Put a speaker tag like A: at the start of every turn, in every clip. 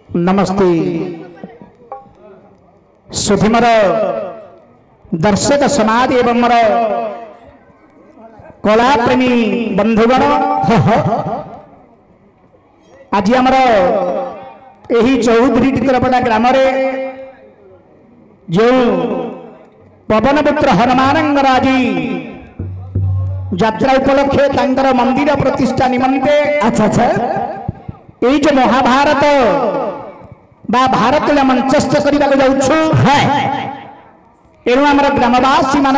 A: नमस्ते सुधीमर दर्शक समाज एवं मोर कला प्रेमी बंधुगण आज आमर यही चौधरी टिकरपड़ा ग्राम जो पवनपुत्र हनुमानंगर आज यात्रा उपलक्षे तांकर मंदिर प्रतिष्ठा निमंते अच्छा अच्छा ये जो महाभारत बा भारत मंचस्थ करने एणु आम ग्रामवासी मान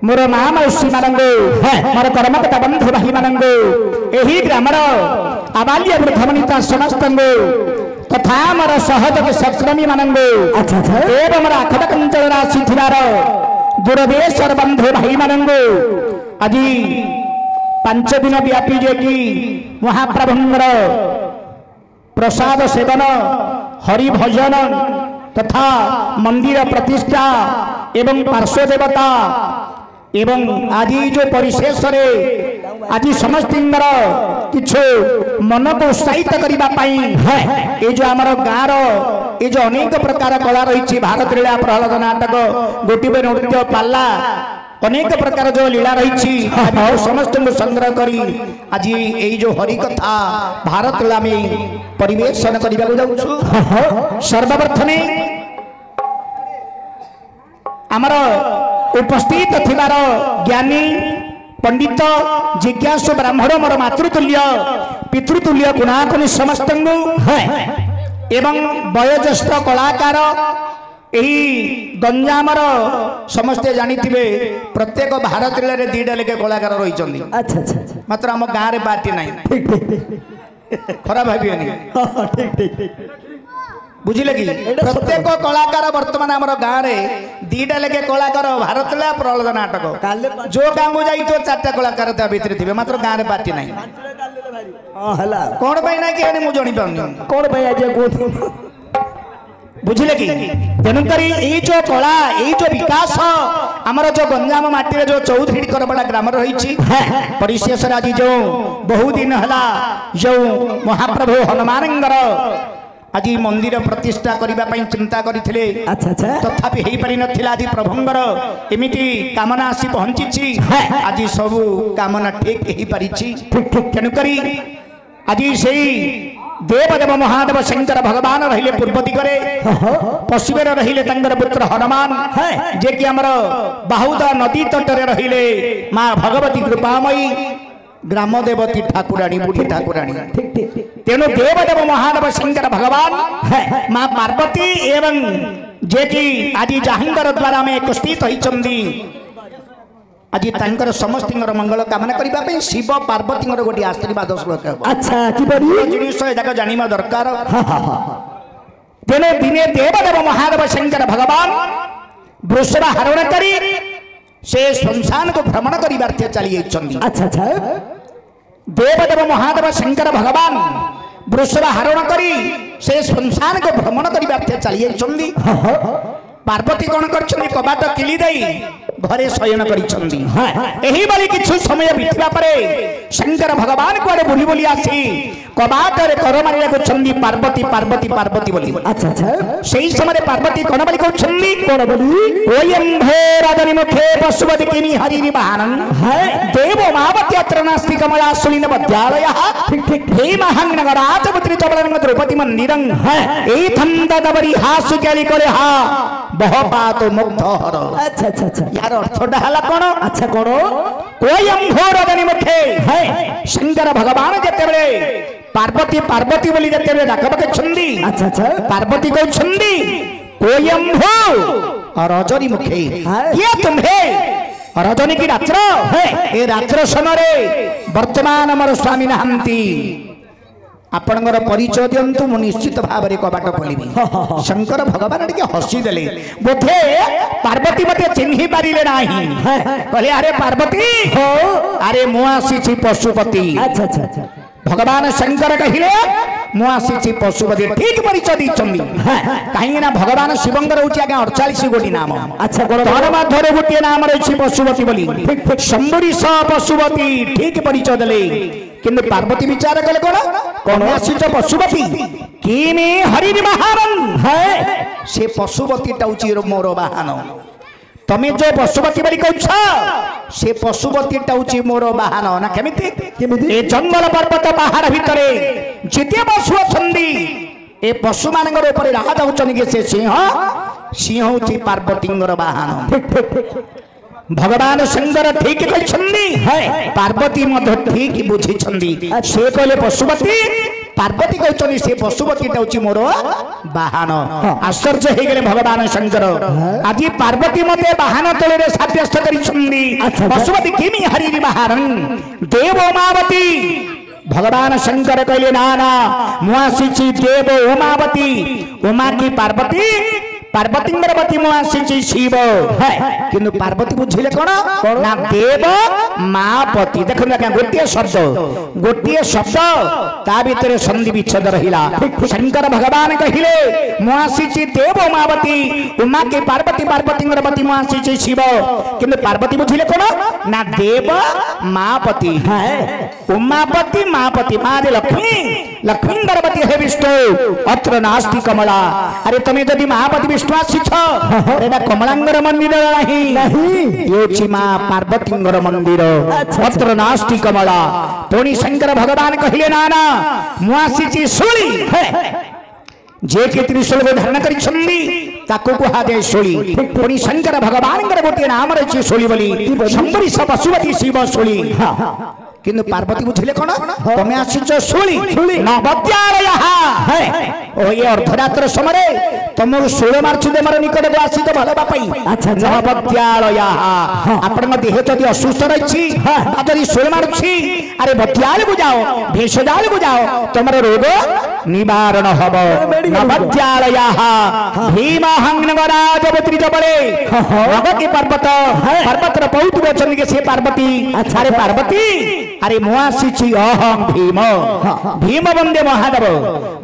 A: मोर माँ मौसी मान मोर कर्मकर्ता बंधु भाई मान यही ग्रामर आबाल्य वृद्धवनिता समस्त तथा मोर सहयोगी सश्रमी मान एवं मोर आखपाख अंचल आसीथार दूरदेशर बंधु भाई मान आज 5 दिन व्यापी जे कि महाप्रभुंर प्रसाद सेवन हरि भजन तथा मंदिर प्रतिष्ठा एवं पार्श्व देवता एवं आज जो परिशेष रे आज समस्त किछु मन को उत्साहित करने ये जो आमर गाँव ये जो अनेक प्रकार कला रही भारत लीला प्रहलाद नाटक गोटीबे नृत्य पाला अनेक प्रकार जो लीला रही समस्त संग्रह करी आज यही जो हरि कथा भारत लीला में परिवेशन करने सर्वप्रथमे आमर उपस्थित थिबार ज्ञानी पंडित जिज्ञासु ब्राह्मण मोर मातृतुल्य पितृतुल्य गुणाकुनि समस्त एवं वयोज्येष्ठ कलाकार यही गंजामर समस्ते जानिथिबे प्रत्येक भारत लीला रे 2टा लेके कलाकार रही अच्छा अच्छा मात्र आम गाँव रे पार्टी नहीं खराब भावियोनी ठीक ठीक बुझिले कि प्रत्येक कलाकार वर्तमान आम गाँव में 2टा लेके कलाकार भारत लीला प्रहलाद नाटक जो गाँव को जाई तो 4टा कलाकार ता भीतर थे मात्र गाँव में पार्टी नहीं कौन पाई ना कि मुझे जानी पाऊनी कौन पाई आज बुझिले कि तेणुक ये जो कला ये जो विकास आमर जो गंजाम माटी जो चौधरी टिकरपड़ा ग्राम रही परिशेष आज जो बहु दिन है जो महाप्रभु हनुमानंगर आज मंदिर प्रतिष्ठा करने चिंता करते तथापि हो पारि नथिला आज प्रभुंगर एमिति कामना आसी पहुंची आज सब कामना ठीक हो पारि तेणुक आज से देवदेव महादेव शंकर भगवान रहिले पूर्व दिगरे पश्चिम रहिले तंगर पुत्र हनुमान जे कि हमर बाहुदा नदी तटरे रहिले मां भगवती कृपामयी ग्राम देवती ठाकुराणी बुढ़ी ठाकुराणी तेणु देवदेव महादेव शंकर भगवान मां पार्वती एवं जे कि आज जहांगर द्वारा में एकस्थित होइचंदी आज तांकर समस्त मंगल कामना करने शिव पार्वती गोटे आशीर्वाद श्लोक अच्छा जिनिस जाना दरकार तेणु दिने देवदेव महादेव शंकर भगवान वृषभ हरण करी से श्मशान को भ्रमण कर चली अच्छा अच्छा देवदेव महादेव शंकर भगवान वृषभ हरण करी से श्मशान को भ्रमण कर चली पार्वती कौन कर कबाट किली दे घरे शयन करी किछु समय बीतवा परे शंकर भगवान कुआडे बुली बुली आसी कबाट रे कर मारिया को पार्वती पार्वती पार्वती बोली अच्छा अच्छा सही समय पार्वती कौन बोली कहउछंदी कोन बोली ओयम भोरादनि मुखे पशुपति किनि हरिनि वाहनं देव मावती अत्र नास्ति कमला सुलिन विद्यालयः ठीक ठीक हे महानगराज पुत्री चबलंग द्रौपदी मंदिरं एथं ददबरी हासु केली करे हा बहपात मुग्ध हर अच्छा अच्छा अच्छा यार अर्थटा हला कोन अच्छा कोन ओयम भोरादनि मुखे शंकर भगवान जते बेले पार्वती पार्वती बोली जते डाकबके छंदी अच्छा अच्छा पार्वती को छंदी कोयम हो रजनी मुखे ये तुम्हें रजनी की रात्र ए रात्र समय वर्तमान अमर स्वामी नहंती आपणकर परिचय दिंतु मु निश्चित भाव में कबाट खोलि शंकर भगवान टे हसी देले बोधे पार्वती मते चिन्हि पारिले नाही कहले अरे पार्वती हो अरे मु आसी पशुपति अच्छा अच्छा भगवान शंकर कहिले मु आसी पशुपति ठीक परिचय दी कहीं भगवान शिवंकर हूँ आगे 48 गोटी नाम अच्छा तोर मध्य गोटे नाम रही पशुपति बोली शंभुरी स पशुपति ठीक परिचय देले किंतु पार्वती विचार कले कौन आसी पशुपति किमे हरि बाहन है से पशुपति टाउची मोर बाहन तमे जो पशुपति बड़ी कौछ से पशुपति टाउची मोर बाहन ना केमिति ए जंगल पर्वत पहाड़ भितरे जिते पशु अछंदी ए पशु मानकर ऊपर राह जाउछन के से सिंह सिंह होची पार्वतींगर बाहन भगवान शंकर ठीक कहते पार्वती मध्य ठीक बुझी से कहले पशुपति पार्वती कहते से पशुपति टाउची मोर बाहन आश्चर्य हो गए भगवान शंकर आज पार्वती मते बाहन तले सब्यस्त कर पशुपति किमी हरि बाहन देव उमावती भगवान शंकर कहले ना ना मुआसी देव उमावती उमा की पार्वती पार्वती मुआसी शिव है किंतु पार्वती बुझिले कौन ना देव मापति देख गोटे शब्द ता भीतर संधि विच्छेद रहिला शंकर भगवान कहिले मुआसी देव उमावती उमा के पार्वती पार्वती मुआसी शिव किंतु पार्वती बुझिले कौन ना देव मापति है उमापति मापति माँ लक्ष्मी लक्ष्मी गर्भवती है विष्णु अत्र नास्ति कमला अरे तुम्हें यदि महापति विष्णु आसीछ एटा कमलांगर मंदिर नहीं ये माँ पार्वतींगर मंदिर अत्र नास्ति कमला पुणी शंकर भगवान कहले ना ना मुआसी शूली जे के त्रिशूल को धारण करिछन्दी ताको को हादे शूली पुणी शंकर भगवान गोटे नाम रही शूली बोली शंबरी पशुपति शिव शूली किंतु पार्वती बुझिले कौन तुम्हें आसीच शूली नवद्यालय है ओ ये अर्धरात्र समय तुमको शूल मार्चुदे मोर निकट को आसी तो भल पाई नवद्यालय आपण देह जदि असुस्थ रही जदि शूल मार्ची अरे बद्याल को जाओ भेषजाल को जाओ तुम रोग निवारण हम नवद्यालय भीम हंगराजवती जबले भगवती पर्वत पर्वत बहुत वचन के से पार्वती अरे पार्वती अरे मुआसी अहम भीम भीम वंदे महादेव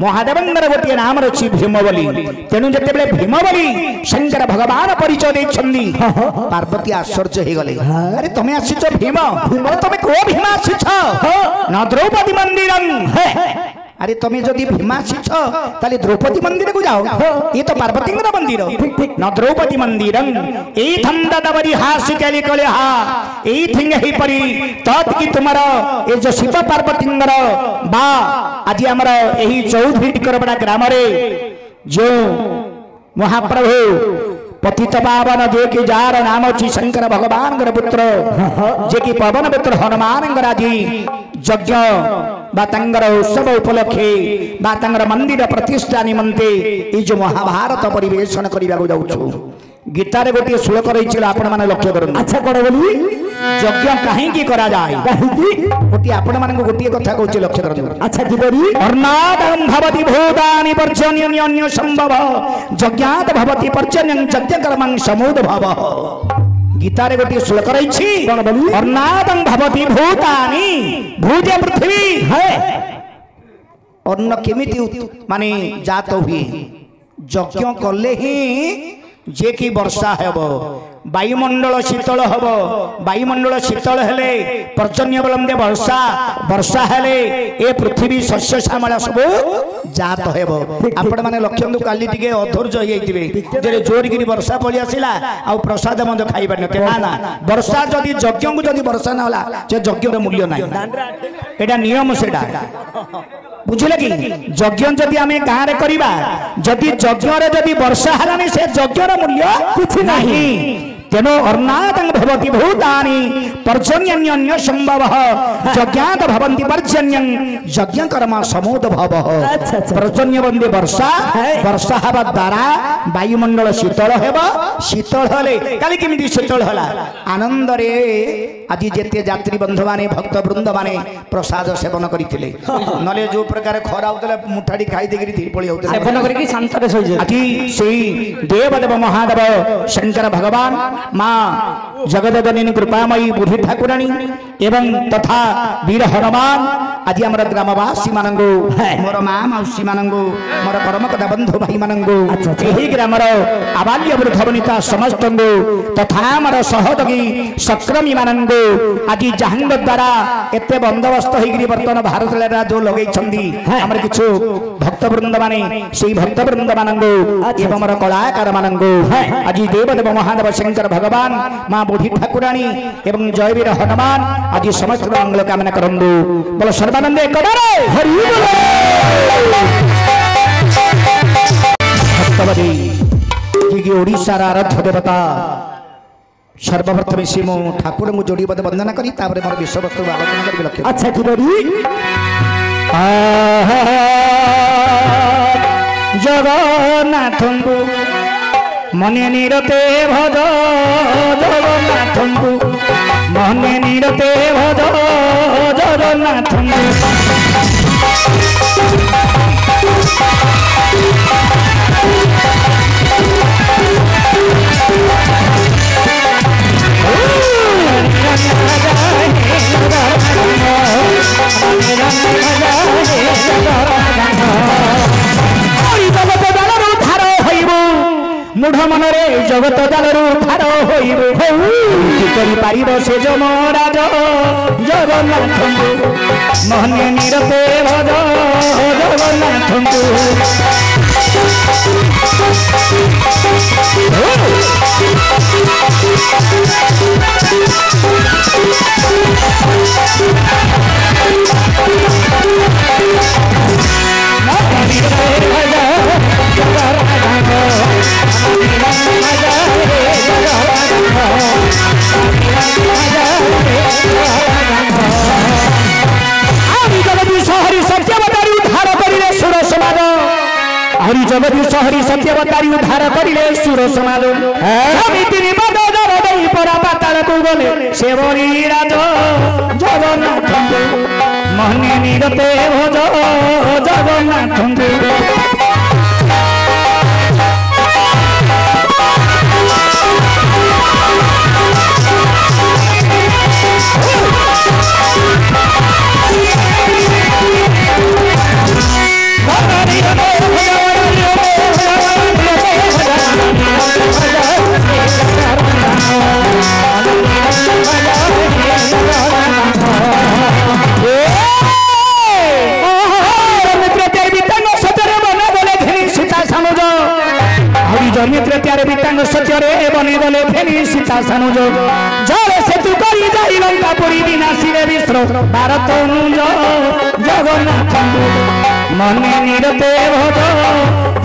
A: महादेवंगर गोटे नाम रही भीम बोली तेणु जिते भीम बोली शंकर भगवान परिचय देछन्दी पार्वती आश्चर्य हो गले अरे तुम्हें आसीच भीम तुम को भीम आसीच न द्रौपदी मंदिर अरे तुम्हें जदि भीम आसीच ताले द्रौपदी मंदिर को जाओ ये तो पार्वती मंदिर न द्रौपदी मंदिर ददवरी हासी कैली कले हा ही परी तत् की तुम्हारा ये जो शिव पार्वती बा आज आमर यही चौधरी टिकरबड़ा ग्राम जो महाप्रभु पतित पावन जे की जार नाम अच्छी शंकर भगवान पुत्र जे की पवन पुत्र हनुमान आदि यज्ञ उत्सव उपलक्षे मंदिर प्रतिष्ठा निमंते ये जो महाभारत परिवेशन करने जाऊँ गीता रे गोटे श्लोक रही आपण मैंने लक्ष्य करूँ अच्छा कौन बोली यज्ञ कहीं करा जाए गोटे आपण मान गोटे कथा कहूँ लक्ष्य करूँ अच्छा किपरि अर्णादं भवति भूतानि पर्जन्य संभव यज्ञात भवति पर्जन्यं यज्ञकर्मं समुद्भव गीता रे गोटे श्लोक रही कौन बोली अर्णादं भवति भूतानि भूज पृथ्वी है अन्न केमिति माने जात हुए यज्ञ कले ही जे की वर्षा हेब वायुमंडल शीतल हम वायुमंडल शीतल हेले पर्जन्य बलंदे वर्षा वर्षा हेले ए पृथ्वी शस्य श्यामला सब जात हेब आपण माने लक्ष्य काली टिके अधैर्य होइतिबे जे जोर गिरी वर्षा पळि आसिला आ प्रसाद मद खाइ पारनते ना ना वर्षा जदि यज्ञ को जदि वर्षा न होला जे यज्ञ रे मूल्य नाही एटा नियम सेडा बुझिले कि यज्ञ जदि आमे गाँ रे करिबा जदि यज्ञ रे जदि वर्षा हलानी से यज्ञ र मूल्य कुछ नहीं तेनो अर्णादं भवति भूतानि पर्जन्यन्य संभव यज्ञात भवन्ति पर्जन्यं यज्ञ कर्म समुद्भव पर्जन्य बंदे वर्षा वर्षा हवा द्वारा वायुमंडल शीतल हेबा शीतल हले काली केमिति शीतल हला आनंद रे आज जेते यात्री बंधु माने भक्त वृंद माने प्रसाद सेवन करिथिले नले जो प्रकार खरा होतले मुठाडी खाई देगिरी धीर पळी होतले सेवन करिकि शांत रे सोई आज सेई देवदेव महादेव शंकर भगवान माँ जगदजननी कृपामयी बुढ़ी ठाकुराणी एवं तथा वीर हनुमान आज आम ग्रामवासी मान मोर माँ मौसी मान मोर कर्मकदा बंधु भाई मान ग्राम आबाल्य वृद्ध वनिता समस्त तथा आमर सहयोगी सक्रमी मान आज जहां द्वारा एत बंदोबस्त होगी बर्तमान भारत लाला जो लगे आम किछु भक्तवृंद माने से भक्तवृंद मान एवं कलाकार मान आज देवदेव महादेव शंकर भगवान माँ बुढ़ी ठाकुराणी एवं जयवीर हनुमान आज समस्त मंगल कामना करंदु बोलो सर्वानंद हरि भक्तवती ओडिशार आराध्य देवता सर्वप्रथम से मु ठाकुर को जोड़ी वंदना करी तापर मोर विषय वस्तु आलोचना कर लक्ष्य अच्छा जगन्नाथ मने निरते भज जगन्नाथ मने निरते भज जगन्नाथ मूढ़ मनरे जगत जालू धार हो से जमराज जगन्नाथ मने निरते भज जगन्नाथ हरि जगदीश हरि सत्यवतारी उद्धार करिले सुर समाज पाताल को गले से बड़ी राज जगन्नाथ मने निरते भज जगन्नाथ मित्र त्यारे बितांग सत्यरे बने गले फेनी सीता सानुज जले सेतु करी जाई लंकापुरी विनाशी रे विश्र भारत अनुज जगन्नाथ मने निरते भज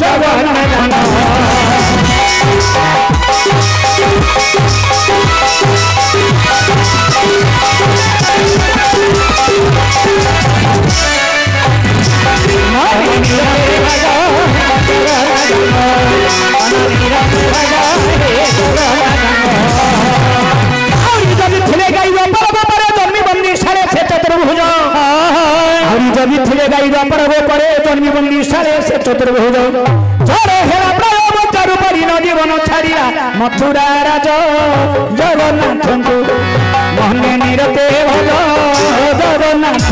A: जगन्नाथ चतुर्भुज जीवन छाड़ा मथुरा राज जगन्नाथ मने निरते भज जगन्नाथ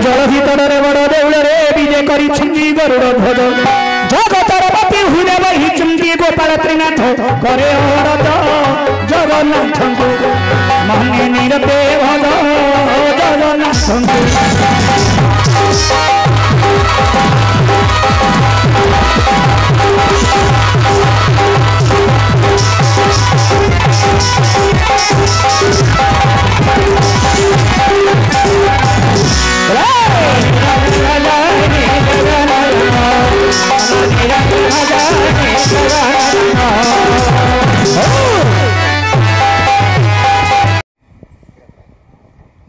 A: जल भीतर बड़ देउले विजय करी गरुड़ ध्वज जगतर पति हुए बही चुंदी गोपाल त्रिनाथ करे औरत जगन्नाथ मने निरते भज जगन्नाथ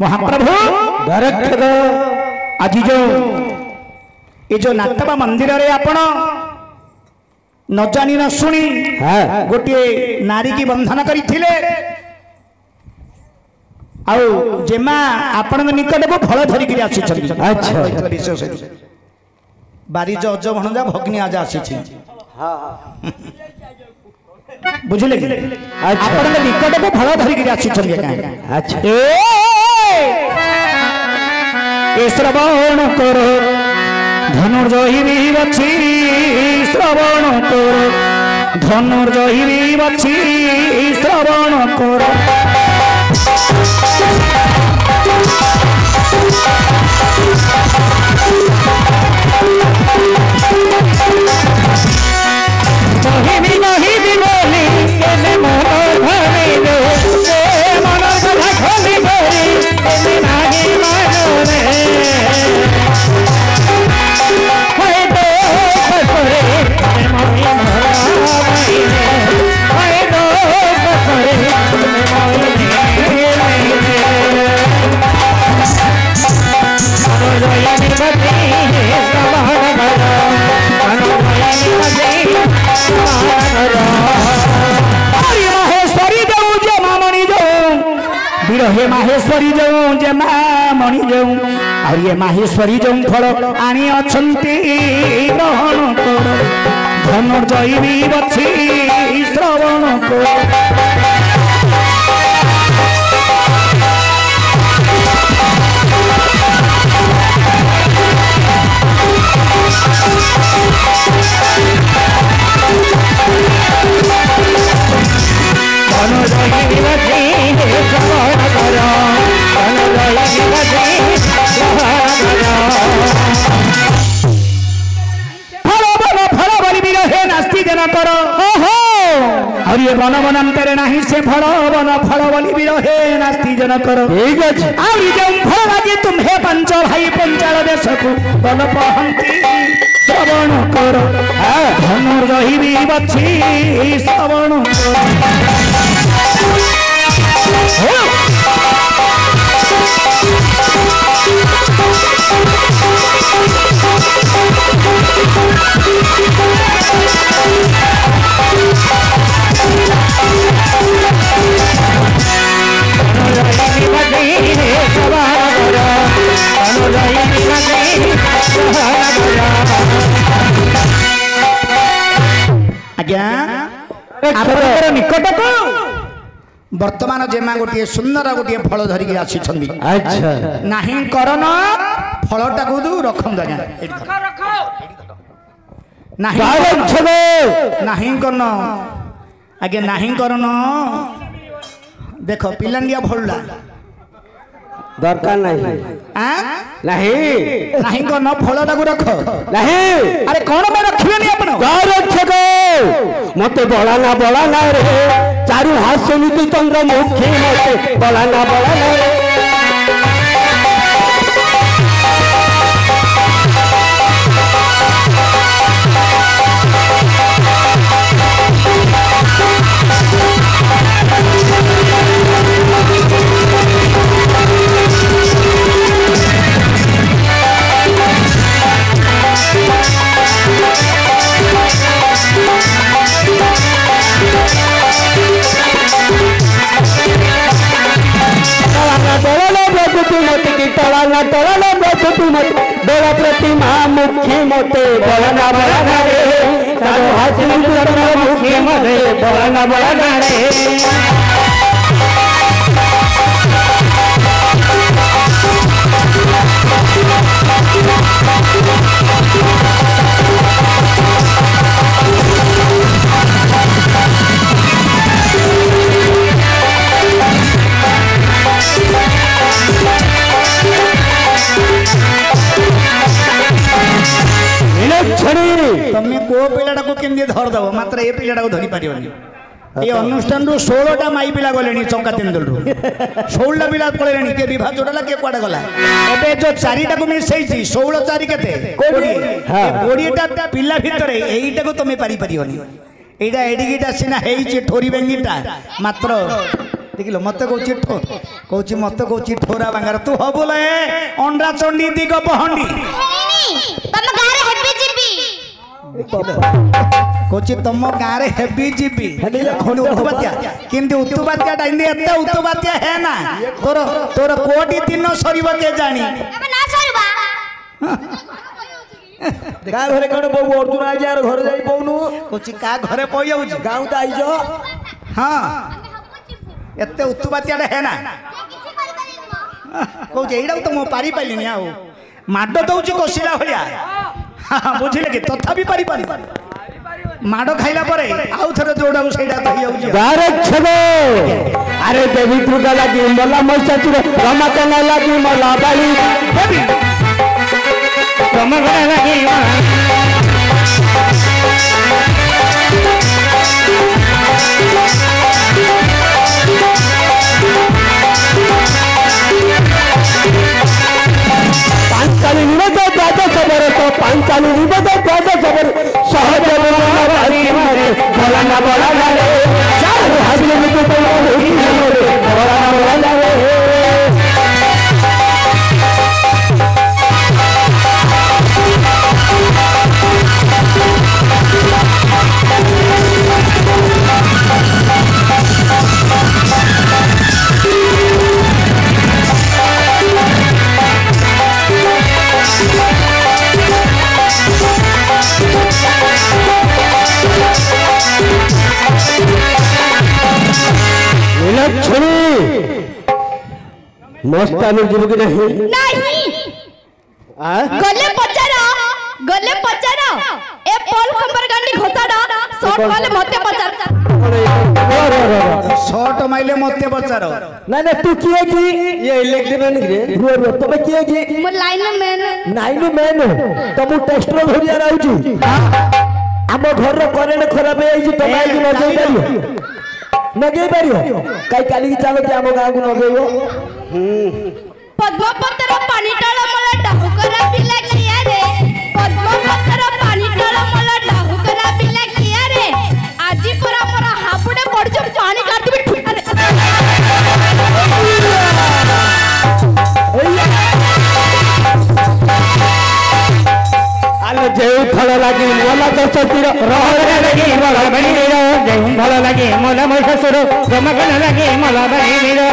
A: महाप्रभु आज जो नाथबा मंदिर रे आपण न जानी न शुणी गोटे नारी की बंधन करथिले आउ जेमा आपण निकट को फल धरि के आसी छथि। अच्छा बारी जो अज भणजा भग्नी आज आसी छी। हां बुझले कि आपण निकट को फल धरि के आसी छथि। अच्छा ए श्रवण करो धनुर्जयी भी बची श्रवण करो धनुर्जयी भी बची श्रवण करो नहीं भी बोली केने मन धरे दो मन कथा खोली बोली केने नाही मानो रे हाय दो खरे मोई मोई हाय दो खरे मोई मनोजयनी बती समान भरा मनोजयनी बती माहेश्वरी जाऊं जे मामणी जाऊं बिरहे माहेश्वरी जाऊं जे मामणी जाऊं और ये माहेश्वरी जाऊं फल आनी अछंती ग्रहण करो धनुर्जयी भी बची श्रवण करो और ये वन वनांतरे नहीं से फल वन फल बोली भी रहे नास्ती जन करो ठीक है। और ये फल लगे तुम्हें पंच भाई पंचाल देश को बल पहंती श्रवण करो धनुर्जयी भी बची श्रवण आज्ञा आपणकर निकट को वर्तमान जेमा गोटे सुंदर गोटे फल धरिक आसी नहीं करन फलटा को दू रखम नहीं करन आगे नहीं करन देख पिलांडिया भल्ला
B: दरकार नहीं
A: नहीं नहीं करन फलटा को रख
B: नहीं
A: अरे कौन में रखिबे नहीं अपन
B: रक्षक मते बड़ा ना रे चारु हास्य नीति चंद्र मुखी मते बड़ा ना रे बेला प्रतिमा मुखी मोते बड़ा रे मुखी मोते बड़ा रे
A: तमें को पिलाटा को केमती धरदेव मात्र ए पिलाटा को धरी पारिबनी ये अनुष्ठान रु 16टा माई पिला गले चौका तेंदुल रु 16टा पिला पड़े किए विवाह जोड़ा किए कड़े गला ए जो 4टा को मिसई 16 4 केते 20टा पिला भितर एईटा को तमें पारि पारिबनी एटा एडिगिटा सिना हेई ठोरी बेंगीटा मात्र ଦେଖିଲ ମତେ କହୁଛି କହୁଛି ମତେ କହୁଛି ଠୋରା ବାଙ୍ଗାର ତୁ ହବୁଲେ ଅଣ୍ଡା ଚଣ୍ଡୀ ଦିଗ ପହଣ୍ଡି
C: ତମ ଗାଁରେ ହେବି ଯିବି
A: କହୁଛି ତମ ଗାଁରେ ହେବି ଯିବି ଉତ୍ତୁବାତ୍ୟା କିନ୍ତୁ ଉତ୍ତୁବାତ୍ୟାଟା ଏମିତି ଏତେ ଉତ୍ତୁବାତ୍ୟା ହେ ନା ତୋର କୋଟି ଦିନ ସରିବ କେ ଜାଣି
C: ନା ସରିବା
B: ଗାଁ ଘରେ କଣ ବୋଉ ଅର୍ଜୁନ ଆଜି ଆର ଘରେ ଯାଇ ପାଉନୁ
A: କହୁଛି କା ଘରେ ପଇ ଯାଉଛି
B: ଗାଁ ତ ଆଇଛ
A: ହଁ ଏତେ ଉତ୍ତୁବାତ୍ୟାଟା ହେ ନା କହୁଛି ଏଇଟାକୁ ତ ମୁଁ ପାରି ପାରିଲିନି ଆଉ ମାଡ଼ ଦଉଛି କଷିଲା ଭଳିଆ ବୁଝିଲେ କି ତଥାପି ପାରିପାରି ମାଡ଼ ଖାଇଲା ପରେ ଆଉ ଥରେ ଯୋଉଟାକୁ ସେଇଟା ତ ହେଇଯାଉଛି
B: ଆରେ ଦେବୀ ଦୁର୍ଗା ଲାଗି ମଲା ମହିଷାସୁର ରମାକାନ୍ତ ଲାଗି ମଲା ବାଳି
A: ଦେବୀ
B: ରମାକାନ୍ତ ଲାଗି ପାଞ୍ଚାଳି ନିବେଦ ଦ୍ୱାଦଶ ବରଷ ପାଞ୍ଚାଳି ନିବେଦ ଦ୍ୱାଦଶ ବରଷ ସହଜ ଭଲାନା ବଳାରେ मस्तानी जीव की नहीं
C: गले पचार ए पोल खंबर गांडी घोटाडा शॉट वाले मते पचार
A: शॉट माइले मते पचार
B: ना तू किए की ये इलेक्ट्रिक रे रो तबे किए की
C: मो लाइन मैन
B: तमु टेस्टर धरिया रहउची हम घर रो करेंट खराब है जी तमाई की नगेई पारियो काई काली की चालो के हम गांव को नगेइबो
C: पद्मपत्र पानी टाळा मला डाहुकरा पिला किया रे पद्मपत्र पानी टाळा मला डाहुकरा पिला किया रे आजी परा परा हापुडे पडजो पानी काढती बी ठुका रे
B: आले जेउ फल लागी मोला दस तीर रहरे लागी मोला बनी रे जेउ फल लागी मोला महिषासुर रमाकांत लागी मोला बनी रे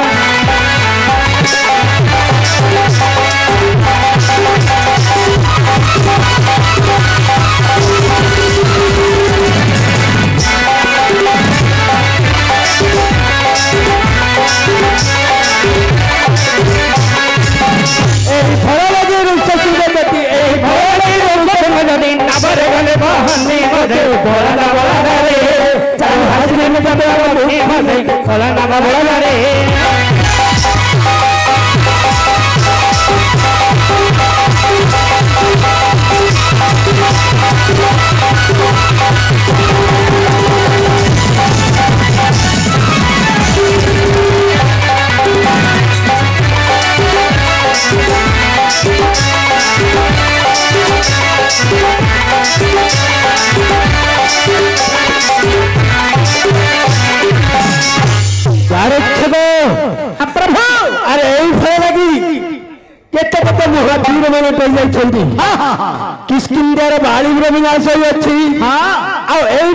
B: किस्किंदार बालीर विनाश अच्छी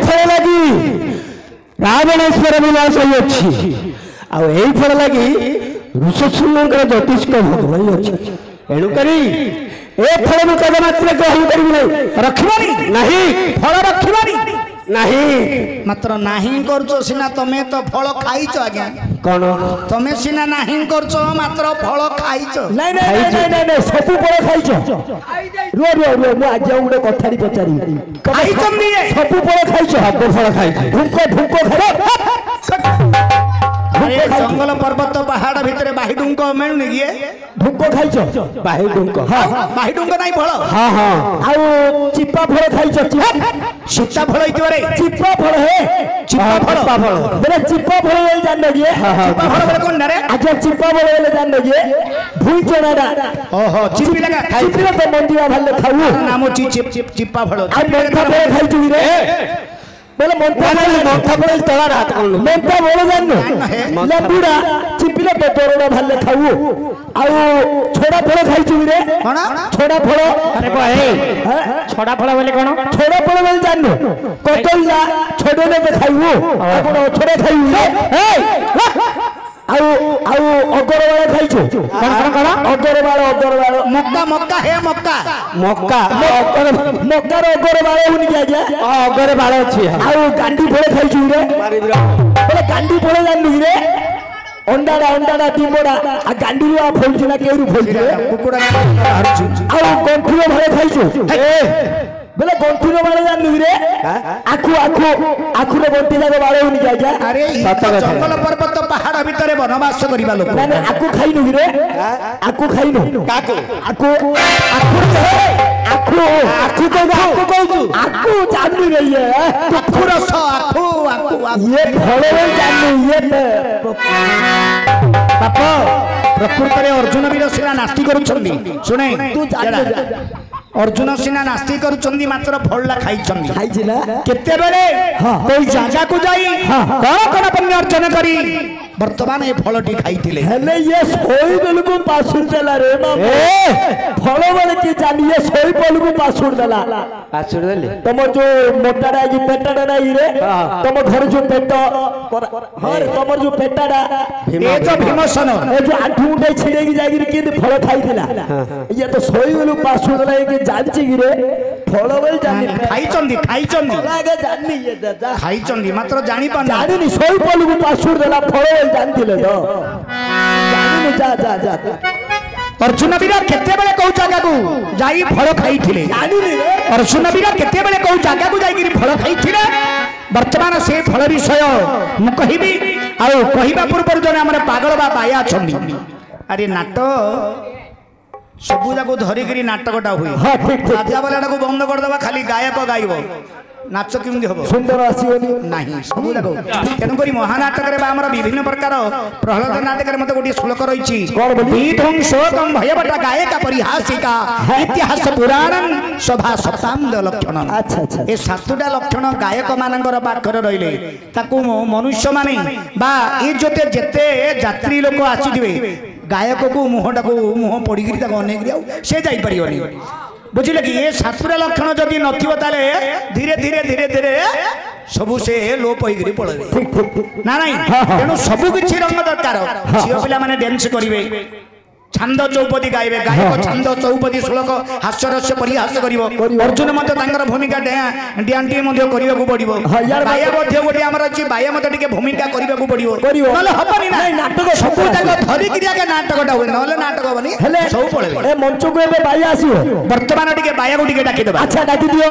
B: फल लगी रावणेश्वर विनाश अच्छी फल लगी ऋषशृंगर ज्योतिष भोग अच्छी एणुक ए फल मुकद मात्र ग्रहण करी रखबानी नहीं फल रखबानी नहीं
A: मात्र नहीं करछो सिना तमे तो फल खाइछो आज्ञा
B: कौन
A: तमे सिना नहीं करछो मात्र फल खाइछो
B: नहीं नहीं नहीं नहीं सब फल खाइछो रो रो रो मु आज गोटे कथारी पचारी
A: खाइछो निये
B: सब फल खाइछो सब फल खाइछो ढुंको ढुंको
A: अरे जंगल पर्वत पहाड़ भितर बाही डुंको मेलुनी गिए
B: ढुंको खाइछो बाही डुंको हां
A: बाही डुंको नाही फल
B: हां हां आ चिप्पा फल खाइछो
A: सीता फल होइतो रे
B: चिप्पा फल है चिप्पा फल बोले चिप्पा फल बोल जान लगे
A: चिप्पा फल बोले कोन रे
B: अच्छा चिप्पा फल बोल जान लगे भूई चोनाडा
A: ओहो चिप्पी लगा खाइ
B: चिप्पी तो मंदिरा भले खाऊ
A: नाम चिप्पा फल
B: आ मेथा फल खाइछु रे बोले मंथा बोले तोड़ा हाथ कौन मंथा बोले जाननो लंबुड़ा चिपिले तो तोरड़ा भले खाऊ आउ छोड़ा फळ खाइछु रे
A: कोन
B: छोड़ा फळ
A: अरे भाई छोड़ा फळ बोले कोन
B: छोड़ा फळ बोले जाननो कटलला छोड़ने पे खाइबो आपण छोड़ा खाइबो ए आउ आउ अगरवाला खाइछु कोन अगरवाला
A: मक्का मक्का हे मक्का
B: मक्का मक्का रो अगरवाला हुन गया अगरवाला अछि आउ गांडी फळ खाइछु रे बोले गांडी फळ जाननु रे अंडाड़ा डिमोड़ा आ गांडी रो फलछु ना केरु फलछु
A: कुकुड़ा हरछु
B: आउ गंठुरो भले खाइछु ए बोले गंठुरो वाला जाननु रे आखु रे गंठी जाग बाळे हुन गया
A: अरे जंगल पर्वत पहाड़ भितरे वनवास करिबा लोक
B: माने आखु खाइनु रे आखु खाइनु
A: काको
B: आखु कहू आखु जानू रही है
A: आखु रस आखु
B: ये फल जानू ये
A: बाप प्रकृत में अर्जुन वीर सिना नास्ती करुछंदी सुने
B: तू जान
A: अर्जुन सिना नास्ती करुछंदी मात्र फलला खाइछंदी
B: खाइछि ना
A: केते बेले कोई जागा को जाई कोन पुण्य अर्जन करी वर्तमान ए फलटी खाइथिले
B: हेले ये सोई बेलको पासुर देला रे ए फल वाले की जानी ये सोई बेलको पासुर देला पासुर देले तुम जो मोटाडा जी पेटाडा नहीं रे तुम घर जो पेट हर तुम जो पेटाडा
A: ए तो भीमसन
B: ए जो आठू उठे छिड़े की जागी के फल खाइथिला ये तो सोई बेलको पासुर देला के जानछि रे फल वाले जानी
A: खाइछंदी
B: लागे जानी ये दादा
A: खाइछंदी मात्र जानी पान
B: जानी सोई बेलको पासुर देला फल जानथिले तो जानी जा
A: अर्जुन वीर केते बेले कहू जागा को जाई फल खाइथिले
B: जानी रे
A: अर्जुन वीर केते बेले कहू जागा को जाई फल खाइथिले वर्तमान से फल विषय मु कहिबी आ कहिबा पूर्व जने हमर पागल बा बाया छंदी अरे नाटो सबू जाको धरिकी नाटकटा हुए
B: हाँ ठीक
A: राजा वाला को बंद कर दबा खाली गायक गाइब नाच केमती हम
B: सुंदर आसीबनी
A: नहीं सबू जाको तेनु करी महानाटक रे हमर विभिन्न प्रकार प्रहलाद नाटक रे मते गोटी श्लोक रहिछि विध्वंसोकम भयवटा गायक परिहासिका इतिहास पुराणन सभा सप्तांद लक्षण
B: अच्छा
A: ए सातुटा लक्षण गायक मानकर पाखर रहिले ताकू मनुष्य माने बा ए जते जते यात्री लोक आसीदिबे गायक को मुह पड़ी अनेक से जापरि बुझिले कि ये सातुरा लक्षण जदि नथिबो ताले धीरे धीरे धीरे धीरे सबु से लोप होइगिरी पळबे ना नहीं तेनु सबु किछि रंग दरकार झियो पिला माने डांस करिवे छंद चौपदी गाइबे गायक छंद चौपदी श्लोक हास्यरस्य परिहास करिवो अर्जुन मते तांगर भूमिका डियांटी मध्य करिवो पड़िवो बाया मध्य गोटे हमर अछि बाया मते टिके भूमिका करिवो पड़िवो नले हबनी ना नाटक सबु तक धरि क्रिया के नाटकटा होय नले नाटक हबनी सब पळबे
B: ए मंच को एबे बाया आसीबो
A: वर्तमान टिके बाया को टिके डाकी देबा
B: अच्छा डाकी दियो।